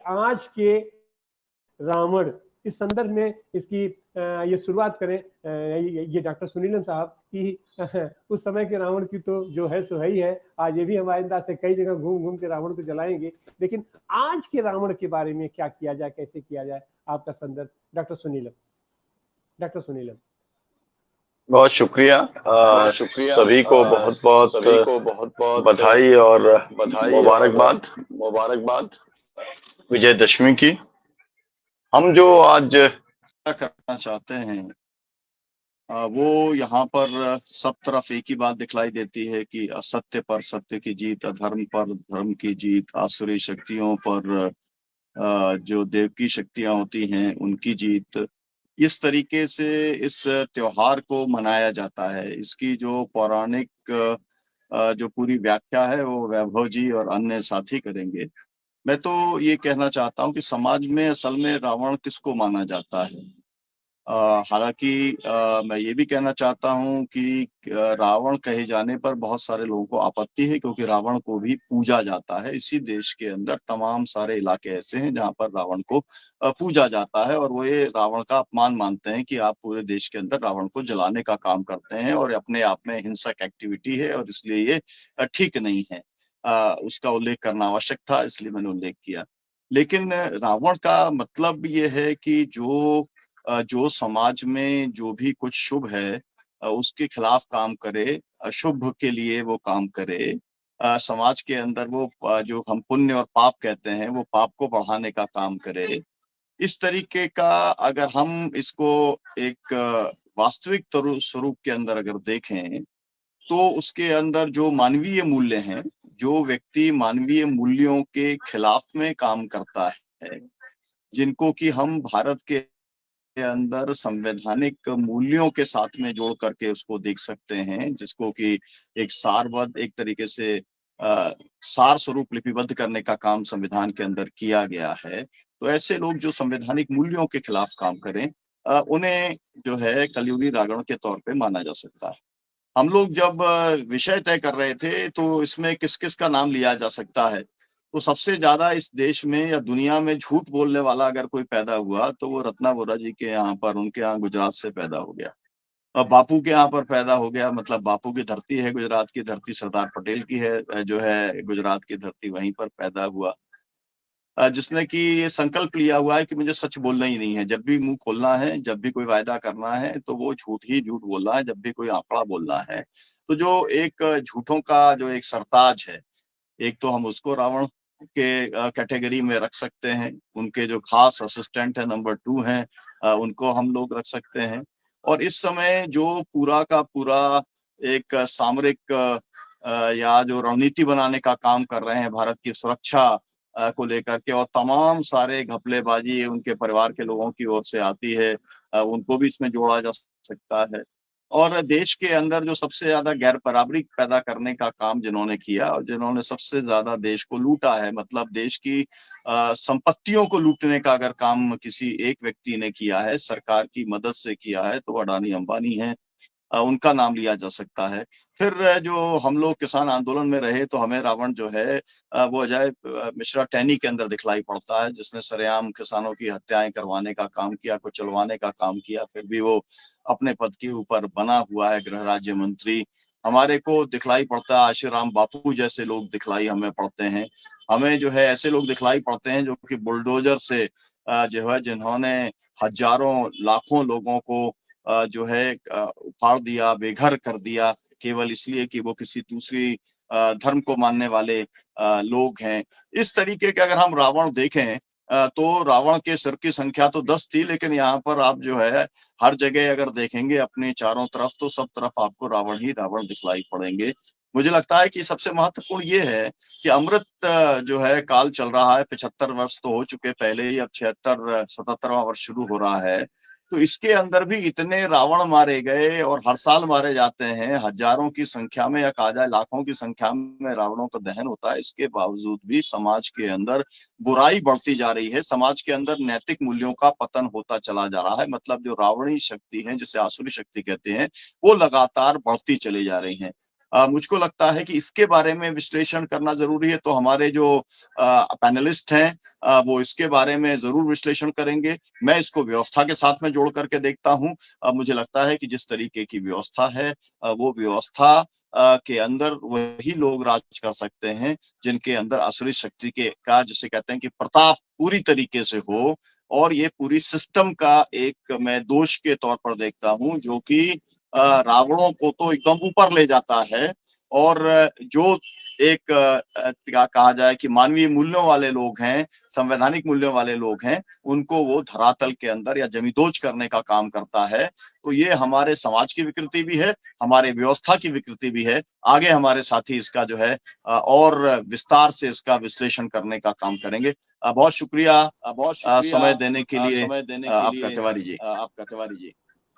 आज के रावण इस संदर्भ में इसकी ये शुरुआत करें, ये डॉक्टर सुनीलन साहब कि उस समय के रावण की तो जो है सो है ही है। आज ये भी हमारे अंदाज से कई जगह घूम घूम के रावण को जलाएंगे, लेकिन आज के रावण के बारे में क्या किया जाए, कैसे किया जाए, आपका संदर्भ डॉक्टर सुनीलन। डॉक्टर सुनीलन, बहुत शुक्रिया। सभी को बहुत बहुत बधाई और मुबारकबाद विजयदशमी की। हम जो आज करना चाहते हैं वो यहाँ पर सब तरफ एक ही बात दिखलाई देती है कि असत्य पर सत्य की जीत, अधर्म पर धर्म की जीत, आसुरी शक्तियों पर जो देव की शक्तियां होती हैं उनकी जीत। इस तरीके से इस त्योहार को मनाया जाता है। इसकी जो पौराणिक जो पूरी व्याख्या है वो वैभव जी और अन्य साथी करेंगे। मैं तो ये कहना चाहता हूँ कि समाज में असल में रावण किसको माना जाता है। हालांकि मैं ये भी कहना चाहता हूँ कि रावण कहे जाने पर बहुत सारे लोगों को आपत्ति है, क्योंकि रावण को भी पूजा जाता है। इसी देश के अंदर तमाम सारे इलाके ऐसे हैं जहाँ पर रावण को पूजा जाता है, और वो ये रावण का अपमान मानते हैं कि आप पूरे देश के अंदर रावण को जलाने का काम करते हैं, और अपने आप में हिंसक एक्टिविटी है और इसलिए ये ठीक नहीं है। उसका उल्लेख करना आवश्यक था, इसलिए मैंने उल्लेख किया। लेकिन रावण का मतलब ये है कि जो समाज में जो भी कुछ शुभ है उसके खिलाफ काम करे, अशुभ के लिए वो काम करे। समाज के अंदर वो जो हम पुण्य और पाप कहते हैं वो पाप को बढ़ाने का काम करे। इस तरीके का अगर हम इसको एक वास्तविक स्वरूप के अंदर अगर देखें तो उसके अंदर जो मानवीय मूल्य हैं, जो व्यक्ति मानवीय मूल्यों के खिलाफ में काम करता है, जिनको कि हम भारत के अंदर संवैधानिक मूल्यों के साथ में जोड़ करके उसको देख सकते हैं, जिसको कि एक सारबद्ध एक तरीके से सार स्वरूप लिपिबद्ध करने का काम संविधान के अंदर किया गया है। तो ऐसे लोग जो संवैधानिक मूल्यों के खिलाफ काम करें उन्हें जो है कलयुगी रावण के तौर पे माना जा सकता है। हम लोग जब विषय तय कर रहे थे तो इसमें किस किस का नाम लिया जा सकता है, तो सबसे ज्यादा इस देश में या दुनिया में झूठ बोलने वाला अगर कोई पैदा हुआ तो वो रत्ना वोरा जी के यहाँ पर, उनके यहाँ गुजरात से पैदा हो गया। अब बापू के यहाँ पर पैदा हो गया, मतलब बापू की धरती है गुजरात की धरती, सरदार पटेल की है जो है गुजरात की धरती, वहीं पर पैदा हुआ। जिसने कि ये संकल्प लिया हुआ है कि मुझे सच बोलना ही नहीं है, जब भी मुंह खोलना है, जब भी कोई वायदा करना है तो वो झूठ ही झूठ बोलना है, जब भी कोई आंकड़ा बोलना है। तो जो एक झूठों का जो एक सरताज है, एक तो हम उसको रावण के कैटेगरी में रख सकते हैं। उनके जो खास असिस्टेंट है नंबर 2 हैं, उनको हम लोग रख सकते हैं। और इस समय जो पूरा का पूरा एक सामरिक या जो रणनीति बनाने का काम कर रहे हैं भारत की सुरक्षा को लेकर के, और तमाम सारे घपलेबाजी उनके परिवार के लोगों की ओर से आती है, उनको भी इसमें जोड़ा जा सकता है। और देश के अंदर जो सबसे ज्यादा गैर बराबरी पैदा करने का काम जिन्होंने किया और जिन्होंने सबसे ज्यादा देश को लूटा है, मतलब देश की संपत्तियों को लूटने का अगर काम किसी एक व्यक्ति ने किया है, सरकार की मदद से किया है, तो अडानी अंबानी है, उनका नाम लिया जा सकता है। फिर जो हम लोग किसान आंदोलन में रहे तो हमें रावण जो है वो अजय मिश्रा टैनी के अंदर दिखलाई पड़ता है, जिसने सरेआम किसानों की हत्याएं करवाने का काम किया, कुचलवाने का काम किया, फिर भी वो अपने पद के ऊपर बना हुआ है गृह राज्य मंत्री। हमारे को दिखलाई पड़ता है आशीराम बापू जैसे लोग दिखलाई हमें पड़ते हैं। हमें जो है ऐसे लोग दिखलाई पड़ते हैं जो कि बुलडोजर से जो है जिन्होंने हजारों लाखों लोगों को जो है उखाड़ दिया, बेघर कर दिया, केवल इसलिए कि वो किसी दूसरी धर्म को मानने वाले लोग हैं। इस तरीके के अगर हम रावण देखें तो रावण के सिर की संख्या तो 10 थी, लेकिन यहाँ पर आप जो है हर जगह अगर देखेंगे अपने चारों तरफ तो सब तरफ आपको रावण ही रावण दिखलाई पड़ेंगे। मुझे लगता है कि सबसे महत्वपूर्ण ये है कि अमृत जो है काल चल रहा है, 75 वर्ष तो हो चुके पहले ही, अब 76 77वां वर्ष शुरू हो रहा है। तो इसके अंदर भी इतने रावण मारे गए और हर साल मारे जाते हैं, हजारों की संख्या में या कहा जाए लाखों की संख्या में रावणों का दहन होता है। इसके बावजूद भी समाज के अंदर बुराई बढ़ती जा रही है, समाज के अंदर नैतिक मूल्यों का पतन होता चला जा रहा है। मतलब जो रावणी शक्ति है, जिसे आसुरी शक्ति कहते हैं, वो लगातार बढ़ती चली जा रही है। मुझको लगता है कि इसके बारे में विश्लेषण करना जरूरी है। तो हमारे जो पैनलिस्ट हैं वो इसके बारे में जरूर विश्लेषण करेंगे। मैं इसको व्यवस्था के साथ में जोड़ करके देखता हूँ। मुझे लगता है कि जिस तरीके की व्यवस्था है वो व्यवस्था के अंदर वही लोग राज कर सकते हैं जिनके अंदर असली शक्ति के का जिसे कहते हैं कि प्रताप पूरी तरीके से हो। और ये पूरी सिस्टम का एक मैं दोष के तौर पर देखता हूँ, जो कि रावणों को तो एकदम ऊपर ले जाता है। और जो एक क्या कहा जाए कि मानवीय मूल्यों वाले लोग हैं, संवैधानिक मूल्यों वाले लोग हैं, उनको वो धरातल के अंदर या जमींदोज करने का काम करता है। तो ये हमारे समाज की विकृति भी है, हमारे व्यवस्था की विकृति भी है। आगे हमारे साथी इसका जो है और विस्तार से इसका विश्लेषण करने का काम करेंगे। बहुत शुक्रिया समय देने के लिए आपका, तिवारी जी।